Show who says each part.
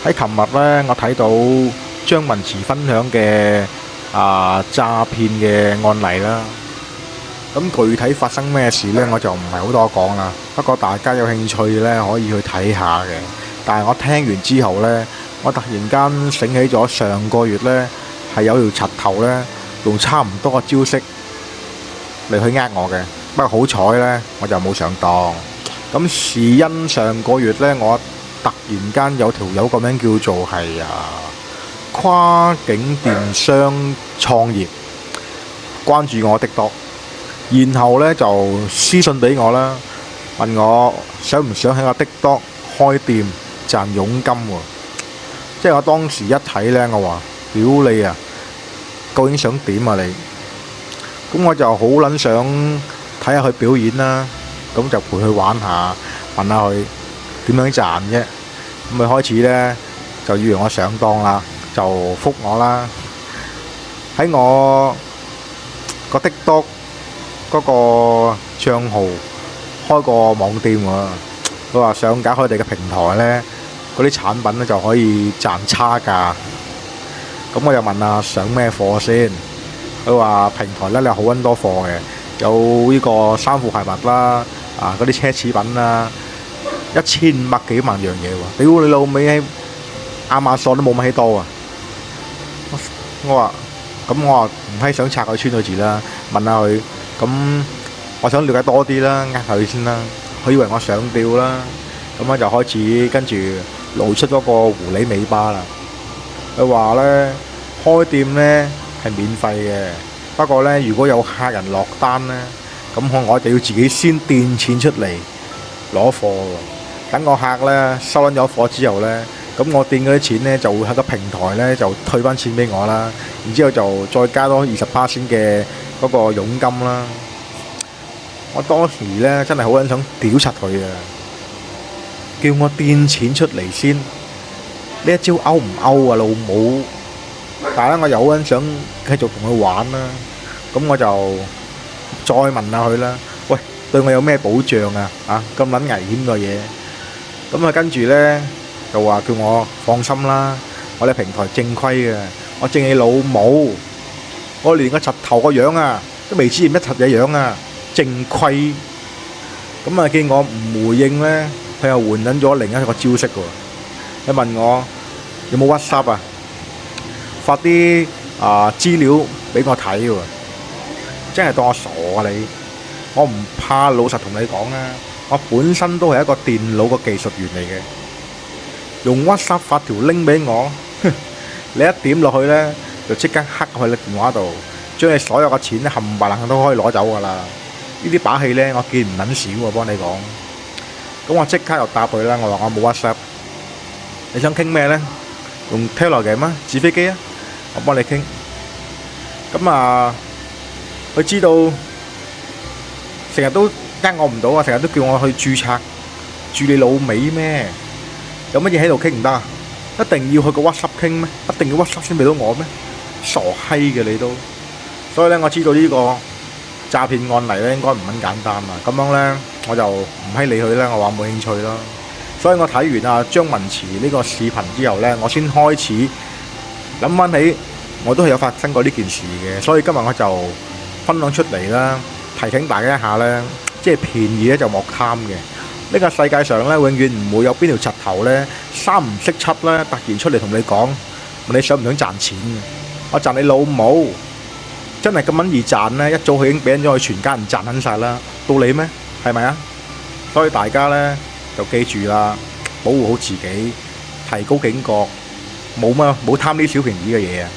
Speaker 1: 喺琴日咧，我睇到張文慈分享嘅詐騙嘅案例啦。咁具體發生咩事呢？我就唔係好多講啦。不過大家有興趣呢，可以去睇下嘅。但係我聽完之後呢，我突然間醒起咗上個月呢，係有條柒頭呢，用差唔多嘅招式嚟去呃我嘅。不過好彩呢，我就冇上當。咁是因上個月呢，我突然間有條友個名叫做跨境電商創業，關注我TikTok，然後呢就私信俾我啦，問我想唔想喺個TikTok開店賺佣金喎。即係我當時一睇呢，我話：屌你啊！究竟想點啊你？咁我就好撚想睇下佢表演啦，咁就陪佢玩下，問下佢點樣賺啫。咁佢開始呢，就以為我上當啦，就覆我啦。喺我個TikTok嗰個帳號開個網店喎，佢話上架佢哋嘅平台呢，嗰啲產品呢就可以賺差價。咁我又問下上咩貨先？佢話平台呢，你好撚多貨嘅，有呢個衫褲鞋襪啦，嗰啲奢侈品啦，1500幾萬樣嘢喎！屌你老味，喺亞馬遜都冇乜多啊！我話唔係想拆佢穿咗字啦，問下佢。咁我想了解多啲啦，呃佢先啦。佢以為我上釣啦，咁我就開始跟住露出咗個狐狸尾巴啦。佢話呢，開店呢係免費嘅，不過呢，如果有客人落單呢，咁我就要自己先墊錢出嚟攞貨喎。等個客呢收撚咗貨之後呢，咁我墊嗰啲錢呢就會喺個平台呢就退翻錢俾我啦。然之後就再加多20%嘅嗰個佣金啦。我當時呢真係好撚想屌柒佢啊！叫我墊錢出嚟先，呢一招勾唔勾啊老母？但係咧我又好撚想繼續同佢玩啦。咁我就再問下佢啦。喂，對我有咩保障啊？咁撚危險嘅嘢。咁啊跟住呢，就話叫我放心啦，我哋平台正規嘅，我正你老母，我連個柒頭個樣都未知係乜柒嘢樣啊！正規。咁見我唔回應呢，佢又換緊咗另一個招式喎。佢問我有冇 WhatsApp 發啲資料俾我睇喎。真係當我傻啊你！我唔怕老實同你講啊，我本身都係一個電腦個技術員嚟嘅。用 WhatsApp 發條 link 俾我，你一點落去呢，就即刻刻去你電話度，將你所有嘅錢冚唪唥都可以攞走㗎啦！呢啲把戲呢，我見唔撚少喎，幫你講。咁我即刻又答佢啦，我話我冇 WhatsApp。你想傾咩呢？用 Telegram 啊，紙飛機啊，我幫你傾。咁佢知道成日都呃我唔到啊，成日都叫我去註冊，住你老味咩？有乜嘢喺度傾唔得啊？一定要去個 WhatsApp 傾咩？一定要 WhatsApp 先俾到我咩？傻閪嘅你都。所以咧，我知道呢個詐騙案例咧應該唔咁簡單啊。咁樣咧，我就唔閪理佢啦。我話冇興趣啦。所以我睇完張文慈呢個視頻之後咧，我先開始諗翻起，我都係有發生過呢件事嘅。所以今日我就分享出嚟啦，提醒大家一下咧，即係便宜咧就莫貪嘅。呢個世界上咧，永遠唔會有邊條柒頭咧三唔識七咧，突然出嚟同你講，問你想唔想賺錢？我賺你老母！真係咁撚易賺咧，一早佢已經俾咗佢全家人賺撚晒啦，到你咩？係咪啊？所以大家咧就記住啦，保護好自己，提高警覺，冇貪啲小便宜嘅嘢啊！